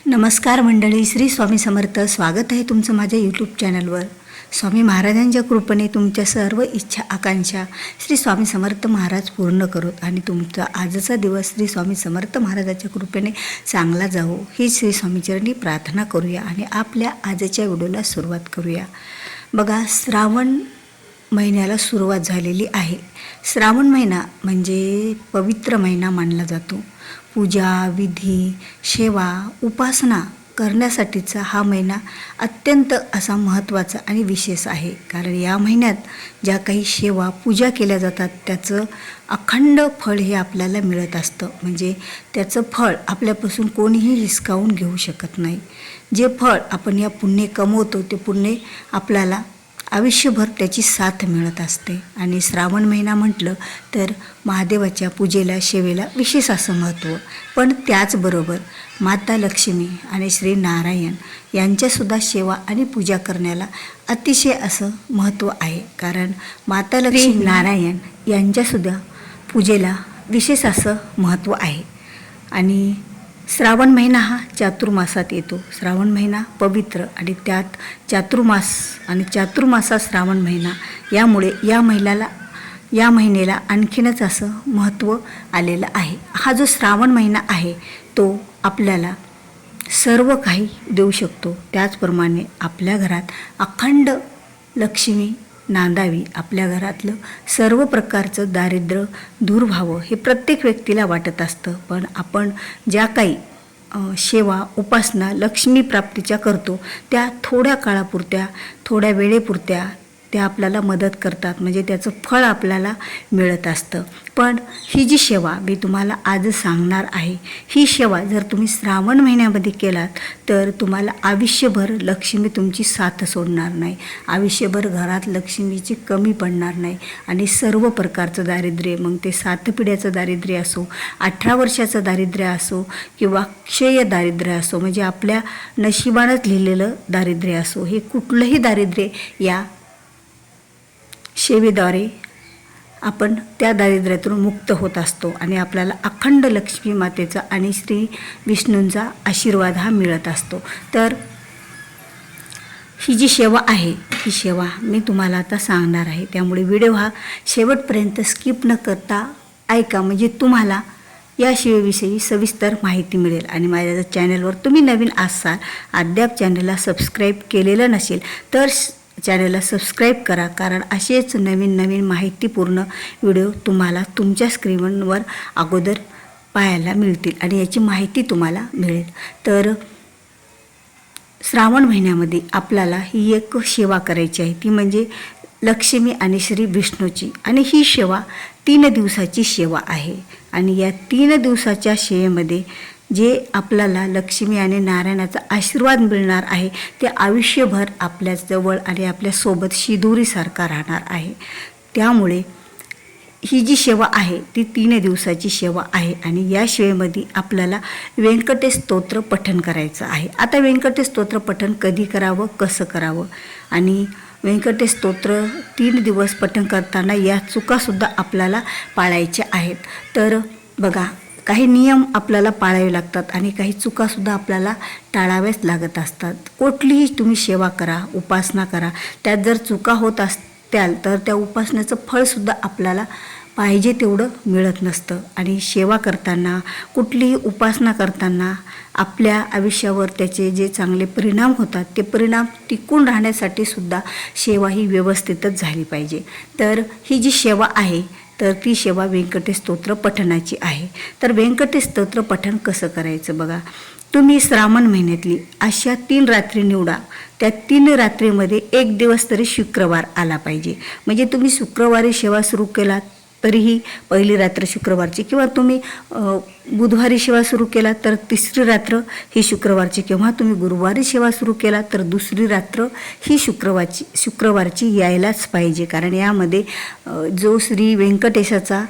नमस्कार मंडळी, श्री स्वामी समर्थ. स्वागत आहे तुमचं माझ्या यूट्यूब चॅनलवर. स्वामी महाराजांच्या कृपेने तुमच्या सर्व इच्छा आकांक्षा श्री स्वामी समर्थ महाराज पूर्ण करोत आणि तुमचा आजचा दिवस श्री स्वामी समर्थ महाराजाच्या कृपेने चांगला जावो ही श्री स्वामीचरणी प्रार्थना करूया आणि आपल्या आजच्या व्हिडिओला सुरुवात करूया. बघा, श्रावण महिन्याला सुरुवात झालेली आहे. श्रावण महिना म्हणजे पवित्र महिना मानला जातो. पूजा, विधी, सेवा, उपासना करण्यासाठीचा हा महिना अत्यंत असा महत्त्वाचा आणि विशेष आहे. कारण या महिन्यात ज्या काही सेवा, पूजा केल्या जातात त्याचं अखंड फळ हे आपल्याला मिळत असतं. म्हणजे त्याचं फळ आपल्यापासून कोणीही हिसकावून घेऊ शकत नाही. जे फळ आपण या पुण्य कमवतो ते पुण्य आपल्याला आयुष्यभर त्याची साथ मिळत असते. आणि श्रावण महिना म्हटलं तर महादेवाच्या पूजेला, सेवेला विशेष असं महत्त्व. पण त्याचबरोबर माता लक्ष्मी आणि श्री नारायण यांच्यासुद्धा सेवा आणि पूजा करण्याला अतिशय असं महत्त्व आहे. कारण माता लक्ष्मी, नारायण यांच्यासुद्धा पूजेला विशेष असं महत्त्व आहे. आणि श्रावण महिना हा चातुर्मासात येतो. श्रावण महिना पवित्र आणि त्यात चातुर्मास आणि चातुर्मासात श्रावण महिना, यामुळे या महिन्याला आणखीनच असं महत्त्व आलेलं आहे. हा जो श्रावण महिना आहे तो आपल्याला सर्व काही देऊ शकतो. त्याचप्रमाणे आपल्या घरात अखंड लक्ष्मी नांदावी, आपल्या घरातलं सर्व प्रकारचं दारिद्र्य दूर व्हावं हे प्रत्येक व्यक्तीला वाटत असतं. पण आपण ज्या काही सेवा, उपासना लक्ष्मी प्राप्तीच्या करतो त्या थोड्या काळापुरत्या, थोड्या वेळेपुरत्या त्या आपल्याला मदत करतात. म्हणजे त्याचं फळ आपल्याला मिळत असतं. पण ही जी सेवा मी तुम्हाला आज सांगणार आहे, ही सेवा जर तुम्ही श्रावण महिन्यामध्ये केलात तर तुम्हाला आयुष्यभर लक्ष्मी तुमची साथ सोडणार नाही. आयुष्यभर घरात लक्ष्मीची कमी पडणार नाही. आणि सर्व प्रकारचं दारिद्र्य, मग ते 7 पिढ्याचं दारिद्र्य असो, 18 वर्षाचं दारिद्र्य असो किंवा क्षय दारिद्र्य असो, म्हणजे आपल्या नशिबानंच लिहिलेलं दारिद्र्य असो, हे कुठलंही दारिद्र्य या सेवेद्वारे आपण त्या दारिद्र्यातून मुक्त होत असतो. आणि आपल्याला अखंड लक्ष्मी मातेचा आणि श्री विष्णूंचा आशीर्वाद हा मिळत असतो. तर ही जी सेवा आहे, ही सेवा मी तुम्हाला आता सांगणार आहे. त्यामुळे व्हिडिओ हा शेवटपर्यंत स्किप न करता ऐका, म्हणजे तुम्हाला या सेवेविषयी सविस्तर माहिती मिळेल. आणि माझ्या चॅनलवर तुम्ही नवीन असाल, अद्याप चॅनलला सबस्क्राईब केलेलं नसेल तर चॅनलला सबस्क्राईब करा. कारण असेच नवीन माहितीपूर्ण व्हिडिओ तुम्हाला तुमच्या स्क्रीनवर अगोदर पाहायला मिळतील आणि याची माहिती तुम्हाला मिळेल. तर श्रावण महिन्यामध्ये आपल्याला ही एक सेवा करायची आहे, ती म्हणजे लक्ष्मी आणि श्री विष्णूची. आणि ही सेवा 3 दिवसाची सेवा आहे. आणि या 3 दिवसाच्या सेवेमध्ये जे आपल्याला लक्ष्मी आणि नारायणाचा आशीर्वाद मिळणार आहे ते आयुष्यभर आपल्याजवळ आणि आपल्यासोबत शिदोरीसारखा राहणार आहे. त्यामुळे ही जी सेवा आहे ती 3 दिवसाची सेवा आहे. आणि या सेवेमध्ये आपल्याला व्यंकटेश स्तोत्र पठण करायचं आहे. आता व्यंकटेश स्तोत्र पठण कधी करावं, कसं करावं, आणि व्यंकटेश स्तोत्र 3 दिवस पठण करताना या चुकासुद्धा आपल्याला पाळायच्या आहेत. तर बघा, काही नियम आपल्याला पाळावे लागतात आणि काही चुकासुद्धा आपल्याला टाळाव्याच लागत असतात. कुठलीही तुम्ही सेवा करा, उपासना करा, त्यात जर चुका होत असत्याल तर त्या उपासनेचं फळसुद्धा आपल्याला पाहिजे तेवढं मिळत नसतं. आणि सेवा करताना, कुठलीही उपासना करताना आपल्या आयुष्यावर त्याचे जे चांगले परिणाम होतात ते परिणाम टिकून राहण्यासाठी सुद्धा सेवा ही व्यवस्थितच झाली पाहिजे. तर ही जी सेवा आहे तर ती सेवा व्यंकटेश स्तोत्र पठणाची आहे. तर व्यंकटेश स्तोत्र पठण कसं करायचं बघा, तुम्ही श्रावण महिन्यातली अशा 3 रात्री निवडा. त्या 3 रात्रीमध्ये एक दिवस तरी शुक्रवार आला पाहिजे. म्हणजे तुम्ही शुक्रवारी सेवा सुरू केलात तरीही पहिली रात्र शुक्रवारची, किंवा तुम्ही बुधवारी सेवा सुरू केला तर 3री रात्र ही शुक्रवारची, किंवा तुम्ही गुरुवारी सेवा सुरू केला तर 2री रात्र ही शुक्रवारची यायलाच पाहिजे. कारण यामध्ये जो श्री व्यंकटेशाचा,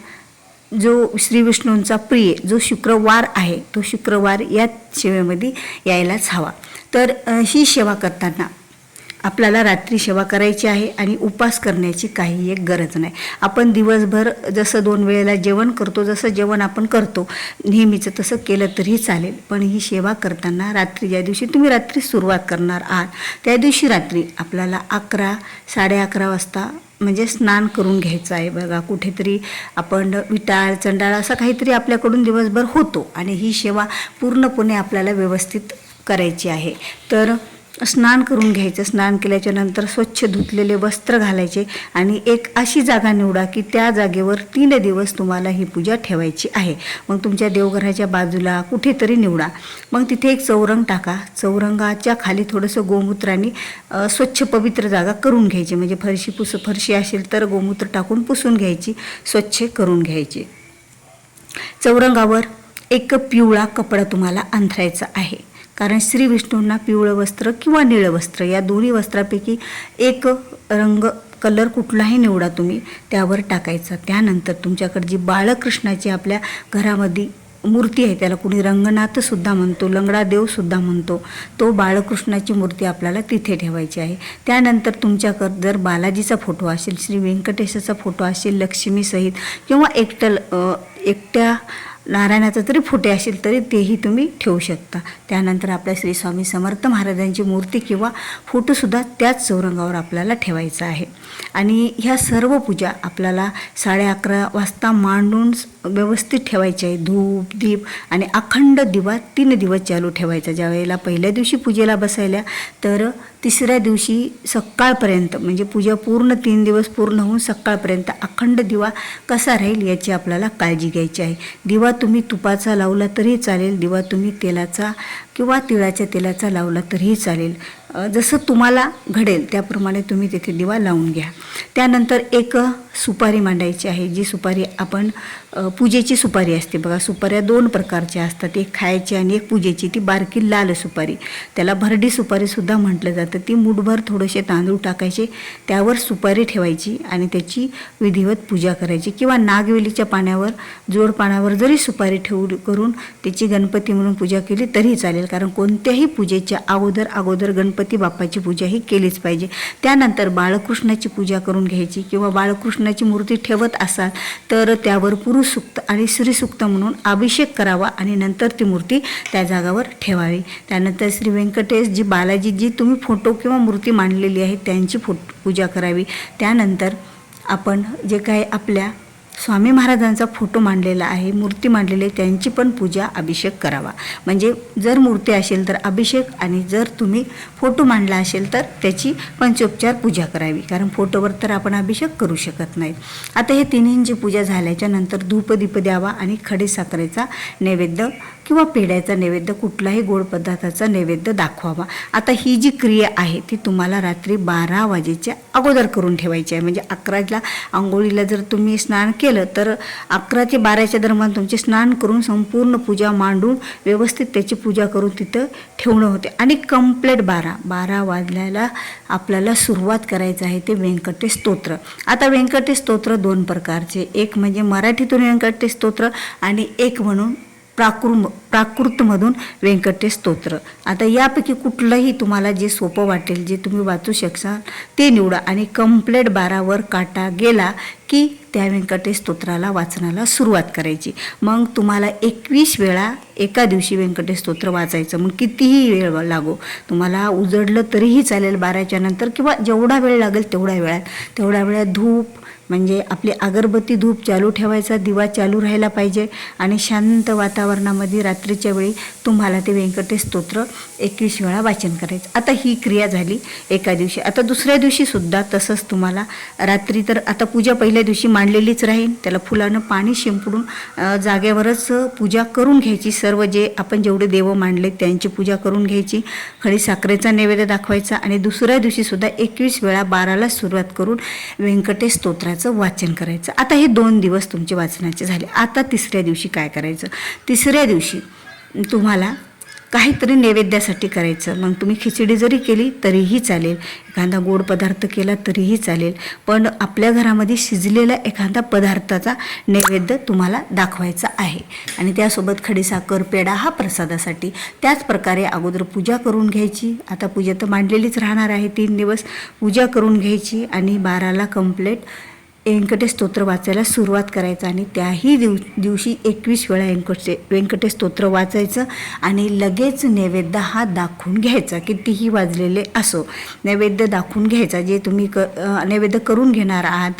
जो श्री विष्णूंचा प्रिय जो शुक्रवार आहे तो शुक्रवार या सेवेमध्ये यायलाच हवा. तर ही सेवा करताना आपल्याला रात्री सेवा करायची आहे आणि उपास करण्याची काही एक गरज नाही. आपण दिवसभर जसं 2 वेळेला जेवण करतो, जसं जेवण आपण करतो नेहमीचं, तसं केलं तरीही चालेल. पण ही सेवा करताना रात्री, ज्या दिवशी तुम्ही रात्री सुरुवात करणार आहात त्या दिवशी रात्री आपल्याला 11, 11:30 वाजता म्हणजे स्नान करून घ्यायचं आहे. बघा, कुठेतरी आपण विटाळ चंडाळ असं काहीतरी आपल्याकडून दिवसभर होतो आणि ही सेवा पूर्णपणे आपल्याला व्यवस्थित करायची आहे. तर स्नान करून घ्यायचं. स्नान केल्याच्या नंतर स्वच्छ धुतलेले वस्त्र घालायचे आणि एक अशी जागा निवडा की त्या जागेवर 3 दिवस तुम्हाला ही पूजा ठेवायची आहे. मग तुमच्या देवघराच्या बाजूला कुठेतरी निवडा. मग तिथे एक चौरंग टाका. चौरंगाच्या खाली थोडंसं गोमूत्राने स्वच्छ पवित्र जागा करून घ्यायची. म्हणजे फरशी असेल तर गोमूत्र टाकून पुसून घ्यायची, स्वच्छ करून घ्यायची. चौरंगावर एक पिवळा कपडा तुम्हाला अंथरायचा आहे. कारण श्री विष्णूंना पिवळं वस्त्र किंवा निळं वस्त्र या दोन्ही वस्त्रापैकी एक कलर कुठलाही निवडा तुम्ही त्यावर टाकायचा. त्यानंतर तुमच्याकडे जी बाळकृष्णाची आपल्या घरामध्ये मूर्ती आहे, त्याला कुणी रंगनाथसुद्धा म्हणतो, लंगडा देवसुद्धा म्हणतो, तो बाळकृष्णाची मूर्ती आपल्याला तिथे ठेवायची आहे. त्यानंतर तुमच्याकडे जर बालाजीचा फोटो असेल, श्री व्यंकटेशाचा फोटो असेल लक्ष्मीसहित किंवा एकट्या नारायणाचा जरी फोटो असेल तरी तेही तुम्ही ठेवू शकता. त्यानंतर आपल्या श्री स्वामी समर्थ महाराजांची मूर्ती किंवा फोटोसुद्धा त्याच चौरंगावर आपल्याला ठेवायचा आहे. आणि ह्या सर्व पूजा आपल्याला 11:30 वाजता मांडून व्यवस्थित ठेवायची आहे. धूप दीप आणि अखंड दिवा 3 दिवस चालू ठेवायचा. ज्या वेळेला पहिल्या दिवशी पूजेला बसायला तर तिसऱ्या दिवशी सकाळपर्यंत, म्हणजे पूजा पूर्ण 3 दिवस पूर्ण होऊन सकाळपर्यंत अखंड दिवा कसा राहील याची आपल्याला काळजी घ्यायची आहे. दिवा तुम्ही तुपाचा लावला तरी चालेल, दिवा तुम्ही तेलाचा किंवा तिळाच्या तेलाचा लावला तरीही चालेल. जसं तुम्हाला घडेल त्याप्रमाणे तुम्ही तिथे दिवा लावून घ्या. त्यानंतर एक सुपारी मांडायची आहे. जी सुपारी आपण पूजेची सुपारी असते बघा. सुपाऱ्या 2 प्रकारच्या असतात, एक खायची आणि एक पूजेची. ती बारकी लाल सुपारी, त्याला भरडी सुपारीसुद्धा म्हटलं जातं. ती मुठभर थोडेसे तांदूळ टाकायचे, त्यावर सुपारी ठेवायची आणि त्याची विधिवत पूजा करायची. किंवा नागवेलीच्या पाण्यावर, जोड पाण्यावर जरी सुपारी करून त्याची गणपती म्हणून पूजा केली तरीही चालेल. कारण कोणत्याही पूजेच्या अगोदर गणपती बाप्पाची पूजा ही केलीच पाहिजे. त्यानंतर बाळकृष्णाची पूजा करून घ्यायची. किंवा बाळकृष्णाची मूर्ती ठेवत असाल तर त्यावर पुरुष सूक्त आणि स्त्री सूक्त म्हणून अभिषेक करावा आणि नंतर ती मूर्ती त्या जागावर ठेवावी. त्यानंतर श्री व्यंकटेश जी बालाजी जी तुम्ही फोटो किंवा मूर्ती मांडलेली आहे त्यांची पूजा करावी. त्यानंतर आपण जे काही आपल्या स्वामी महाराजांचा फोटो मांडलेला आहे, मूर्ती मांडलेली आहे, त्यांची पण पूजा अभिषेक करावा. म्हणजे जर मूर्ती असेल तर अभिषेक आणि जर तुम्ही फोटो मांडला असेल तर त्याची पंचोपचार पूजा करावी. कारण फोटोवर तर आपण अभिषेक करू शकत नाहीत. आता हे तिन्हींची पूजा झाल्याच्या नंतर धूपदीप द्यावा आणि खडीसाखरेचा नैवेद्य किंवा पेढ्याचा नैवेद्य, कुठलाही गोड पदार्थाचा नैवेद्य दाखवावा. आता ही जी क्रिया आहे ती तुम्हाला रात्री 12 वाजेच्या अगोदर करून ठेवायची आहे. म्हणजे 11ला आंघोळीला जर तुम्ही स्नान केलं तर 11 ते 12च्या दरम्यान तुमचे स्नान करून संपूर्ण पूजा मांडून व्यवस्थित त्याची पूजा करून तिथं ठेवणं होते. आणि कंप्लीट 12 वाजल्याला आपल्याला सुरुवात करायचं आहे ते व्यंकटेश स्तोत्र. आता व्यंकटेश स्तोत्र 2 प्रकारचे, एक म्हणजे मराठीतून व्यंकटेश स्तोत्र आणि एक म्हणून प्राकृतमधून व्यंकटेश स्तोत्र. आता यापैकी कुठलंही तुम्हाला जे सोपं वाटेल, जे तुम्ही वाचू शकाल ते निवडा आणि कंप्लीट 12वर काटा गेला की त्या व्यंकटेश स्तोत्राला वाचनाला सुरुवात करायची. मग तुम्हाला 21 वेळा एका दिवशी व्यंकटेश स्तोत्र वाचायचं. मग कितीही वेळ लागो, तुम्हाला उजडलं तरीही चालेल 12च्या नंतर किंवा जेवढा वेळ लागेल तेवढ्या वेळात धूप म्हणजे आपली अगरबत्ती धूप चालू ठेवायचा, दिवा चालू राहायला पाहिजे आणि शांत वातावरणामध्ये रात्रीच्या वेळी तुम्हाला ते व्यंकटेश स्तोत्र 21 वेळा वाचन करायचं. आता ही क्रिया झाली एका दिवशी. आता दुसऱ्या दिवशी सुद्धा तसंच तुम्हाला रात्री, तर आता पूजा पहिल्या दिवशी मांडलेलीच राहील, त्याला फुलानं पाणी शिंपडून जागेवरच पूजा करून घ्यायची. सर्व जे आपण जेवढे देव मांडले त्यांची पूजा करून घ्यायची, खडीसाखरेचा नैवेद्य दाखवायचा आणि दुसऱ्या दिवशी सुद्धा 21 वेळा 12ला सुरुवात करून व्यंकटेश स्तोत्राचं वाचन करायचं. आता हे 2 दिवस तुमचे वाचनाचे झाले. आता तिसऱ्या दिवशी काय करायचं? तिसऱ्या दिवशी तुम्हाला काहीतरी नैवेद्यासाठी करायचं. मग तुम्ही खिचडी जरी केली तरीही चालेल, एखादा गोड पदार्थ केला तरीही चालेल, पण आपल्या घरामध्ये शिजलेला एखादा पदार्थाचा नैवेद्य तुम्हाला दाखवायचा आहे. आणि त्यासोबत खडीसाखर, पेढा हा प्रसादासाठी. त्याच प्रकारे अगोदर पूजा करून घ्यायची. आता पूजा तर मांडलेलीच राहणार आहे, 3 दिवस पूजा करून घ्यायची आणि 12ला कंप्लीट व्यंकटेश स्तोत्र वाचायला सुरुवात करायचं. आणि त्याही दिवशी 21 वेळा व्यंकटेश स्तोत्र वाचायचं आणि लगेच नैवेद्य हा दाखवून घ्यायचा. कितीही वाजलेले असो, नैवेद्य दाखवून घ्यायचा. जे तुम्ही नैवेद्य करून घेणार आहात,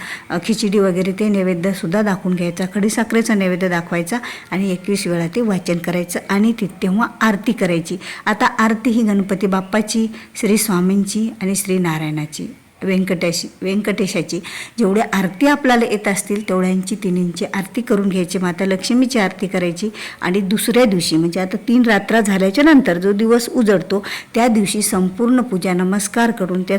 खिचडी वगैरे, ते नैवेद्यसुद्धा दाखवून घ्यायचा. खडीसाखरेचा नैवेद्य दाखवायचा आणि 21 वेळा ते वाचन करायचं आणि तेव्हा आरती करायची. आता आरती ही गणपती बाप्पाची, श्री स्वामींची आणि श्री नारायणाची, व्यंकटेशाची जेवढ्या आरती आपल्याला येत असतील तेवढ्यांची तिन्हींची आरती करून घ्यायची. माता लक्ष्मीची आरती करायची. आणि दुसऱ्या दिवशी म्हणजे आता 3 रात्र झाल्याच्या नंतर जो दिवस उजडतो त्या दिवशी संपूर्ण पूजा नमस्कार करून त्या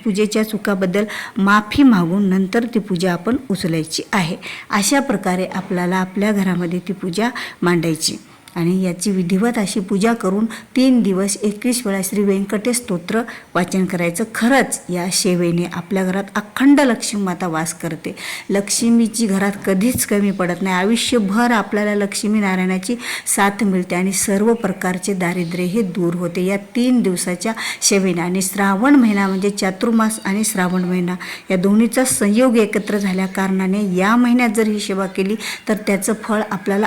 पूजेच्या चुकाबद्दल माफी मागून नंतर ती पूजा आपण उचलायची आहे. अशा प्रकारे आपल्याला आपल्या घरामध्ये ती पूजा मांडायची. आणि याची विधिवत अशी पूजा करून 3 दिवस 21 वेळा श्री व्यंकटेश स्तोत्र वाचन करायचं. खरंच या सेवेने आपल्या घरात अखंड लक्ष्मी माता वास करते. लक्ष्मीची घरात कधीच कमी पडत नाही. आयुष्यभर आपल्याला लक्ष्मी नारायणाची साथ मिळते आणि सर्व प्रकारचे दारिद्र्य हे दूर होते या 3 दिवसाच्या सेवेने. आणि श्रावण महिना म्हणजे चातुर्मास आणि श्रावण महिना या दोन्हीचा संयोग एकत्र झाल्या कारणाने या महिन्यात जर ही सेवा केली तर त्याचं फळ आपल्याला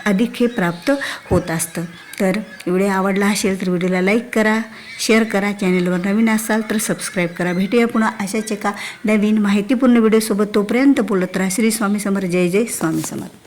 अधिक हे प्राप्त होत असतं. तर व्हिडिओ आवडला असेल तर व्हिडिओला लाईक करा, शेअर करा. चॅनलवर नवीन असाल तर सबस्क्राईब करा. भेटूया पुन्हा अशाच एका नवीन माहितीपूर्ण व्हिडिओसोबत. तोपर्यंत बोलत राहा. श्री स्वामी समर्थ. जय जय स्वामी समर्थ.